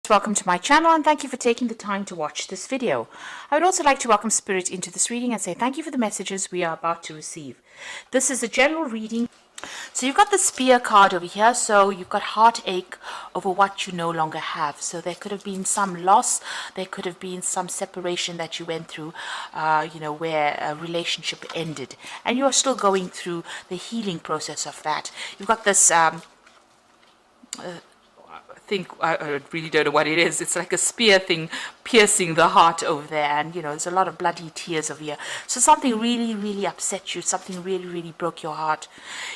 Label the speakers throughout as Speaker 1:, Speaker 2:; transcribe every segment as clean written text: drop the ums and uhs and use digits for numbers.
Speaker 1: Welcome to my channel and thank you for taking the time to watch this video. I would also like to welcome Spirit into this reading and say thank you for the messages we are about to receive. This is a general reading. So you've got the Spear card over here, so you've got heartache over what you no longer have. So there could have been some loss, there could have been some separation that you went through, where a relationship ended. And you're still going through the healing process of that. You've got this I really don't know what it is. It's like a spear thing piercing the heart over there, and there's a lot of bloody tears over here. So something really upset you, something really broke your heart.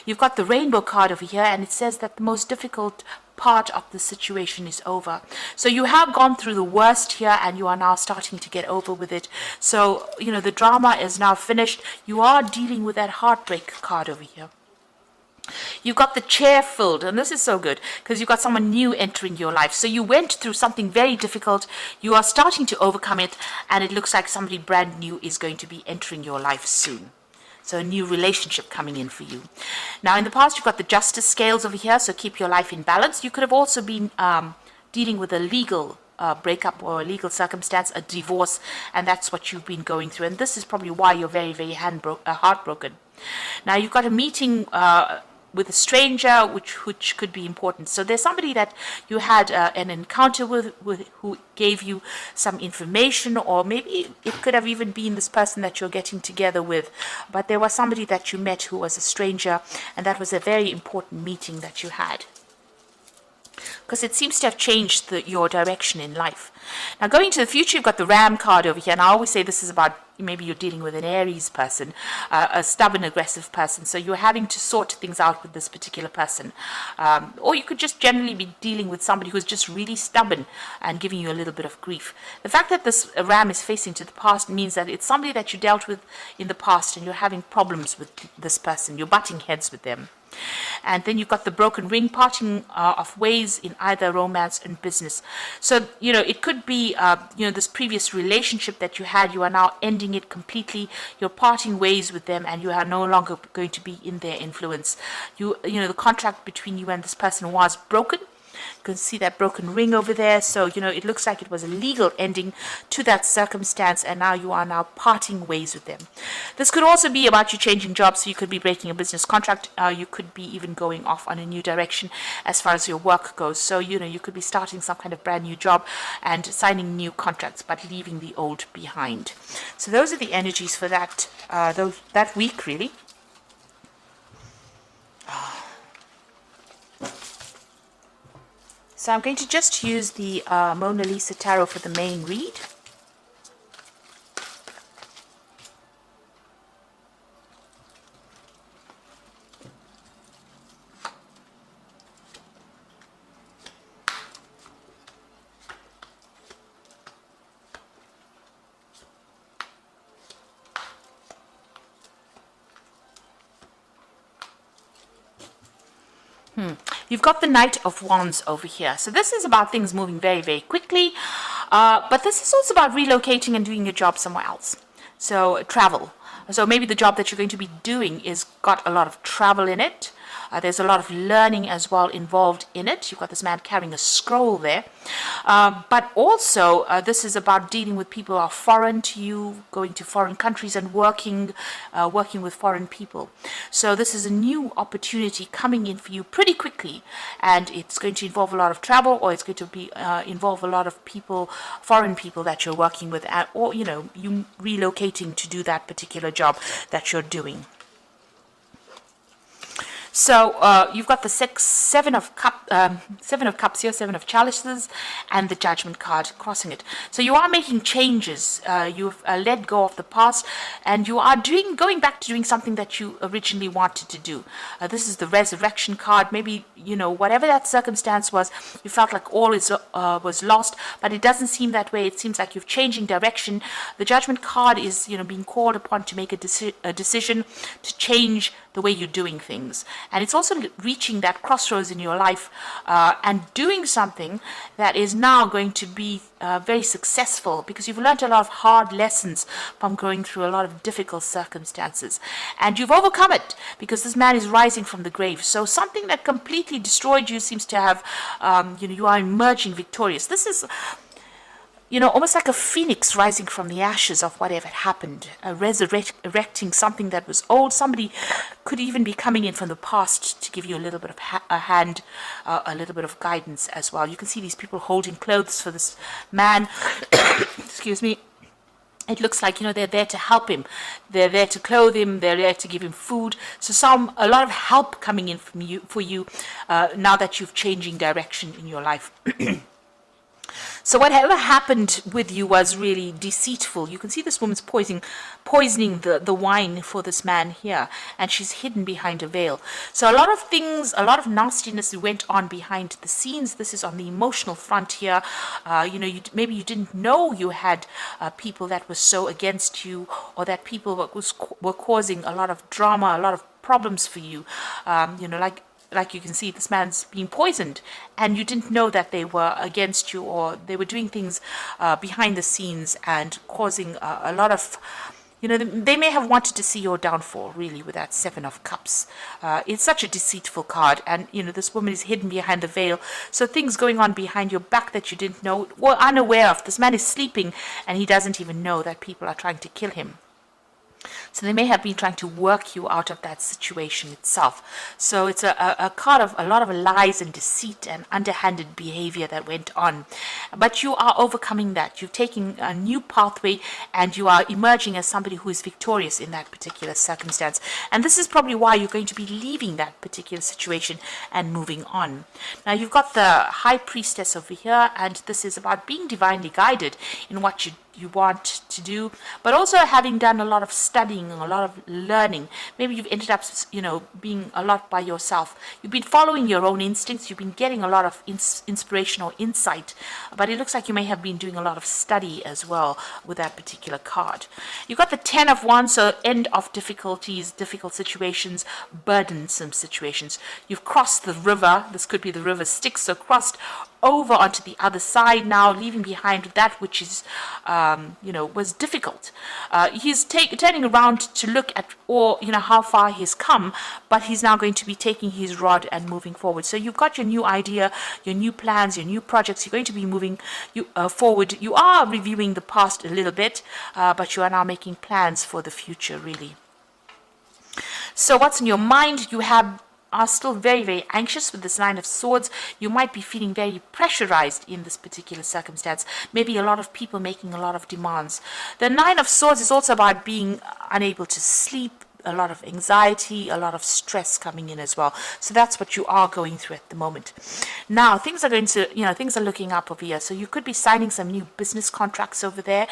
Speaker 1: You've got the Rainbow card over here, and it says that the most difficult part of the situation is over. So you have gone through the worst here and you are now starting to get over with it. So the drama is now finished. You are dealing with that heartbreak card over here. You've got the chair filled, and this is so good because you've got someone new entering your life. So you went through something very difficult, you are starting to overcome it, and it looks like somebody brand new is going to be entering your life soon. So a new relationship coming in for you. Now in the past you've got the Justice scales over here, so keep your life in balance. You could have also been dealing with a legal breakup or a legal circumstance, a divorce, and that's what you've been going through, and this is probably why you're very heartbroken. Now you've got a meeting with a stranger, which could be important. So there's somebody that you had an encounter with who gave you some information, or maybe it could have even been this person that you're getting together with. But there was somebody that you met who was a stranger, and that was a very important meeting that you had, because it seems to have changed your direction in life. Now going to the future, you've got the Ram card over here, and I always say this is about maybe you're dealing with an Aries person, a stubborn, aggressive person, so you're having to sort things out with this particular person. Or you could just generally be dealing with somebody who's just really stubborn and giving you a little bit of grief. The fact that this Ram is facing to the past means that it's somebody that you dealt with in the past and you're having problems with this person, you're butting heads with them. And then you've got the Broken Ring, parting of ways in either romance and business. So, it could be, this previous relationship that you had, you are now ending it completely. You're parting ways with them and you are no longer going to be in their influence. The contract between you and this person was broken. You can see that broken ring over there. So, it looks like it was a legal ending to that circumstance, and now you are now parting ways with them. This could also be about you changing jobs, so you could be breaking a business contract. You could be even going off on a new direction as far as your work goes. So, you could be starting some kind of brand new job and signing new contracts, but leaving the old behind. So those are the energies for that week, really. So I'm going to just use the Mona Lisa Tarot for the main read. You've got the Knight of Wands over here. So this is about things moving very quickly. But this is also about relocating and doing your job somewhere else. So travel. So maybe the job that you're going to be doing is got a lot of travel in it. There's a lot of learning as well involved in it. You've got this man carrying a scroll there. But also, this is about dealing with people who are foreign to you, going to foreign countries and working with foreign people. So this is a new opportunity coming in for you pretty quickly. And it's going to involve a lot of travel, or it's going to be involve a lot of people, foreign people that you're working with, or, you relocating to do that particular job that you're doing. So you've got the Seven of Cups here, Seven of Chalices, and the Judgment card crossing it. So you are making changes. You've let go of the past, and you are going back to doing something that you originally wanted to do. This is the Resurrection card. Maybe whatever that circumstance was, you felt like all was lost, but it doesn't seem that way. It seems like you're changing direction. The Judgment card is being called upon to make a decision to change the way you're doing things. And it's also reaching that crossroads in your life and doing something that is now going to be very successful, because you've learned a lot of hard lessons from going through a lot of difficult circumstances. And you've overcome it, because this man is rising from the grave. So something that completely destroyed you seems to have, you are emerging victorious. This is, almost like a phoenix rising from the ashes of whatever had happened, resurrecting something that was old. Somebody could even be coming in from the past to give you a little bit of a hand, a little bit of guidance as well. You can see these people holding clothes for this man. Excuse me. It looks like, they're there to help him. They're there to clothe him. They're there to give him food. So a lot of help coming in for you now that you've changing direction in your life. So whatever happened with you was really deceitful. You can see this woman's poisoning the wine for this man here, and she's hidden behind a veil. So a lot of things, a lot of nastiness went on behind the scenes. This is on the emotional front here. Maybe you didn't know you had people that were so against you, or that people were causing a lot of drama, a lot of problems for you. Like you can see, this man's being poisoned, and you didn't know that they were against you, or they were doing things behind the scenes and causing a lot of, they may have wanted to see your downfall, really, with that Seven of Cups. It's such a deceitful card, and, this woman is hidden behind the veil. So things going on behind your back that you didn't know, or unaware of. This man is sleeping, and he doesn't even know that people are trying to kill him. So they may have been trying to work you out of that situation itself. So it's a card of a lot of lies and deceit and underhanded behavior that went on. But you are overcoming that. You've taken a new pathway, and you are emerging as somebody who is victorious in that particular circumstance. And this is probably why you're going to be leaving that particular situation and moving on. Now you've got the High Priestess over here, and this is about being divinely guided in what you want to do, but also having done a lot of studying, a lot of learning. Maybe you've ended up, being a lot by yourself. You've been following your own instincts. You've been getting a lot of inspiration or insight, but it looks like you may have been doing a lot of study as well with that particular card. You've got the Ten of Wands, so end of difficulties, difficult situations, burdensome situations. You've crossed the river. This could be the river Styx, so crossed over onto the other side now, leaving behind that which is, was difficult. He's turning around to look at how far he's come, but he's now going to be taking his rod and moving forward. So you've got your new idea, your new plans, your new projects. You're going to be moving forward. You are reviewing the past a little bit, but you are now making plans for the future, really. So what's in your mind? You are still very, very anxious with this Nine of Swords. You might be feeling very pressurized in this particular circumstance. Maybe a lot of people making a lot of demands. The Nine of Swords is also about being unable to sleep, a lot of anxiety, a lot of stress coming in as well. So that's what you are going through at the moment. Now, things are looking up over here. So you could be signing some new business contracts over there,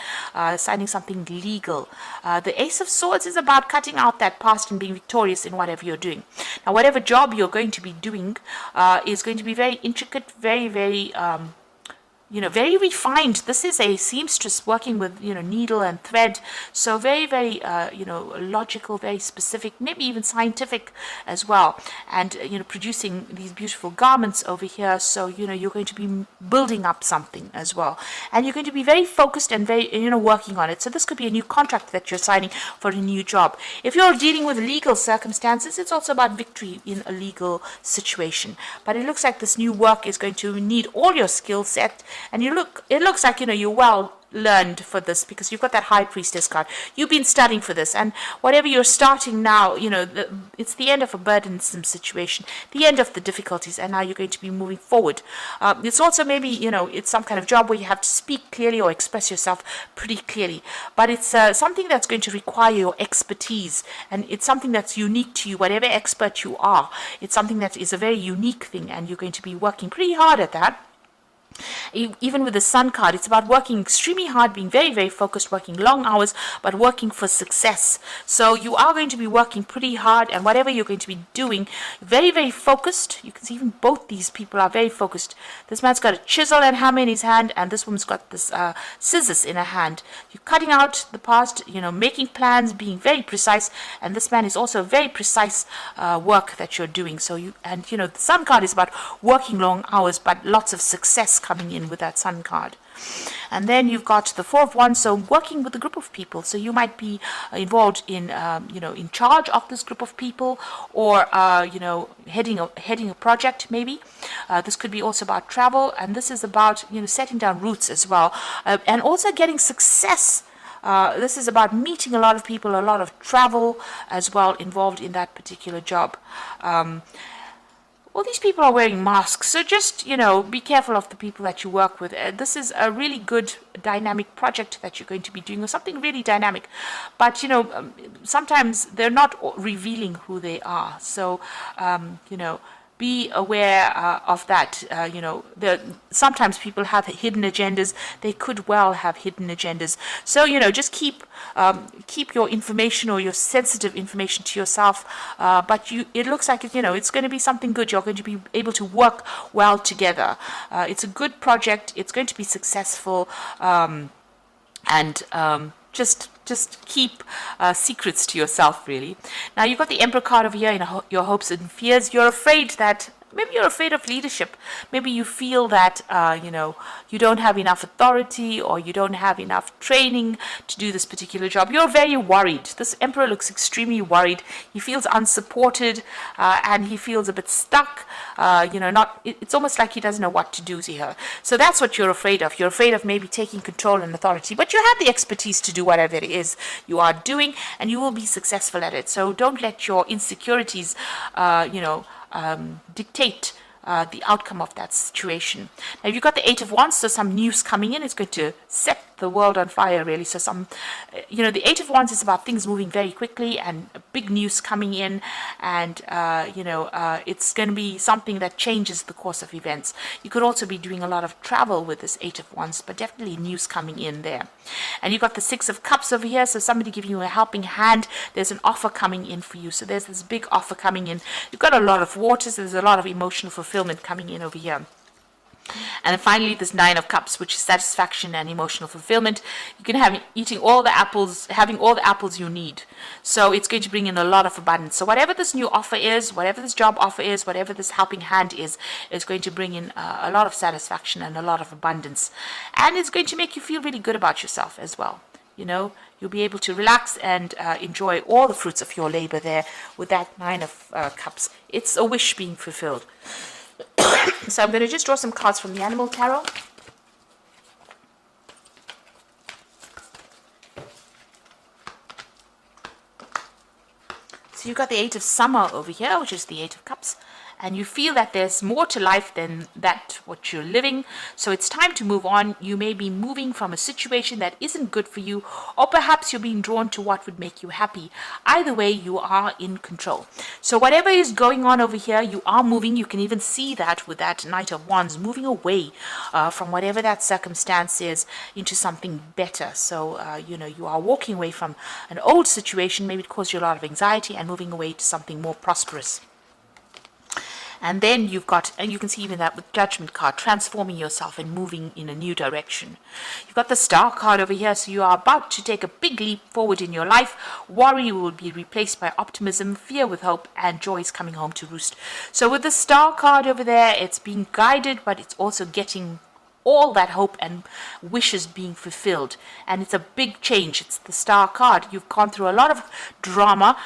Speaker 1: signing something legal. The Ace of Swords is about cutting out that past and being victorious in whatever you're doing. Now, whatever job you're going to be doing is going to be very intricate, very, very very refined. This is a seamstress working with, needle and thread. So very, very, logical, very specific, maybe even scientific as well. And, producing these beautiful garments over here. So, you're going to be building up something as well. And you're going to be very focused and very, working on it. So this could be a new contract that you're signing for a new job. If you're dealing with legal circumstances, it's also about victory in a legal situation. But it looks like this new work is going to need all your skill set. And it looks like, you're well learned for this, because you've got that High Priestess card. You've been studying for this, and whatever you're starting now, it's the end of a burdensome situation, the end of the difficulties, and now you're going to be moving forward. It's also maybe, it's some kind of job where you have to speak clearly or express yourself pretty clearly, but it's something that's going to require your expertise, and it's something that's unique to you, whatever expert you are. It's something that is a very unique thing, and you're going to be working pretty hard at that. Even with the Sun card, it's about working extremely hard, being very, very focused, working long hours, but working for success. So you are going to be working pretty hard, and whatever you're going to be doing, very, very focused. You can see even both these people are very focused. This man's got a chisel and hammer in his hand, and this woman's got this scissors in her hand. You're cutting out the past, making plans, being very precise, and this man is also very precise work that you're doing. So the Sun card is about working long hours, but lots of success coming in with that Sun card. And then you've got the Four of Wands, so working with a group of people. So you might be involved in, in charge of this group of people, or heading a project maybe. This could be also about travel, and this is about setting down roots as well, and also getting success. This is about meeting a lot of people, a lot of travel as well involved in that particular job. All these people are wearing masks, so just, be careful of the people that you work with. This is a really good dynamic project that you're going to be doing, or something really dynamic. But, sometimes they're not revealing who they are. So, be aware of that. Sometimes people have hidden agendas. They could well have hidden agendas. So, just keep your information or your sensitive information to yourself. But it looks like it's going to be something good. You're going to be able to work well together. It's a good project. It's going to be successful. Just keep secrets to yourself, really. Now, you've got the Emperor card over here in your hopes and fears. You're afraid that maybe you're afraid of leadership. Maybe you feel that, you don't have enough authority, or you don't have enough training to do this particular job. You're very worried. This Emperor looks extremely worried. He feels unsupported, and he feels a bit stuck. It's almost like he doesn't know what to do here. So that's what you're afraid of. You're afraid of maybe taking control and authority, but you have the expertise to do whatever it is you are doing, and you will be successful at it. So don't let your insecurities, dictate the outcome of that situation. Now, you've got the Eight of Wands, so some news coming in. It's going to set the world on fire, really. So the Eight of Wands is about things moving very quickly and big news coming in, and it's going to be something that changes the course of events. You could also be doing a lot of travel with this Eight of Wands, but definitely news coming in there. And you've got the Six of Cups over here, so somebody giving you a helping hand. There's an offer coming in for you, so there's this big offer coming in. You've got a lot of waters. There's a lot of emotional fulfillment coming in over here. And then finally, this Nine of Cups, which is satisfaction and emotional fulfillment. You can have having all the apples you need. So it's going to bring in a lot of abundance. So whatever this new offer is, whatever this job offer is, whatever this helping hand is going to bring in a lot of satisfaction and a lot of abundance. And it's going to make you feel really good about yourself as well. You'll be able to relax and enjoy all the fruits of your labor there with that Nine of Cups. It's a wish being fulfilled. So I'm going to just draw some cards from the Animal Tarot. So you've got the Eight of Summer over here, which is the Eight of Cups. And you feel that there's more to life than that what you're living. So it's time to move on. You may be moving from a situation that isn't good for you, or perhaps you're being drawn to what would make you happy. Either way, you are in control. So whatever is going on over here, you are moving. You can even see that with that Knight of Wands, moving away from whatever that circumstance is into something better. So, you are walking away from an old situation, maybe it caused you a lot of anxiety, and moving away to something more prosperous. And then you've got, and you can see even that with Judgment card, transforming yourself and moving in a new direction. You've got the Star card over here, so you are about to take a big leap forward in your life. Worry will be replaced by optimism, fear with hope, and joy is coming home to roost. So with the Star card over there, it's being guided, but it's also getting all that hope and wishes being fulfilled, and it's a big change. It's the Star card. You've gone through a lot of drama.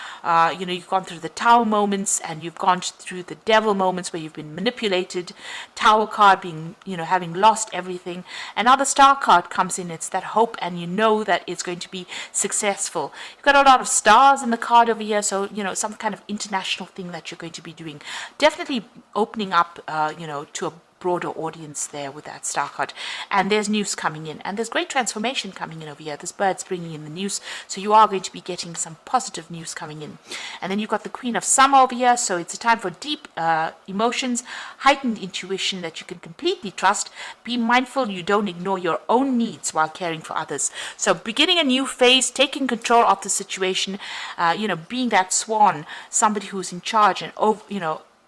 Speaker 1: You've gone through the Tower moments, and you've gone through the Devil moments where you've been manipulated. Tower card being, having lost everything, and now the Star card comes in. It's that hope, and you know that it's going to be successful. You've got a lot of stars in the card over here, so some kind of international thing that you're going to be doing. Definitely opening up, to a broader audience there with that star card. And there's news coming in, and there's great transformation coming in over here. This bird's bringing in the news, so you are going to be getting some positive news coming in. And then you've got the Queen of Summer over here, so it's a time for deep emotions, heightened intuition that you can completely trust. Be mindful you don't ignore your own needs while caring for others. So beginning a new phase, taking control of the situation, being that swan, somebody who's in charge and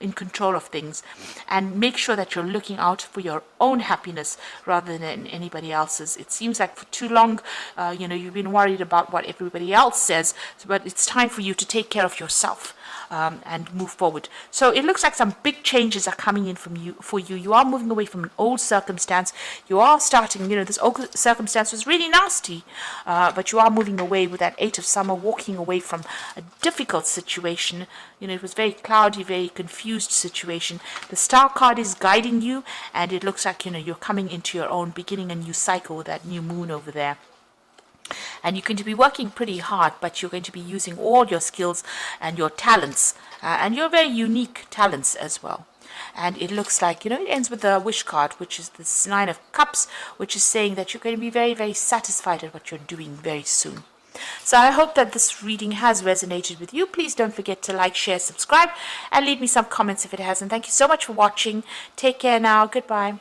Speaker 1: in control of things, and make sure that you're looking out for your own happiness rather than anybody else's. It seems like for too long, you've been worried about what everybody else says, but it's time for you to take care of yourself and move forward. So it looks like some big changes are coming in for you. You are moving away from an old circumstance. You are starting, this old circumstance was really nasty, but you are moving away with that Eight of Summer, walking away from a difficult situation. It was very cloudy, very confused situation. The Star card is guiding you, and it looks like, you're coming into your own, beginning a new cycle with that new moon over there. And you're going to be working pretty hard, but you're going to be using all your skills and your talents, and your very unique talents as well. And it looks like, it ends with the Wish card, which is this Nine of Cups, which is saying that you're going to be very, very satisfied at what you're doing very soon. So I hope that this reading has resonated with you. Please don't forget to like, share, subscribe, and leave me some comments if it hasn't. Thank you so much for watching. Take care now. Goodbye.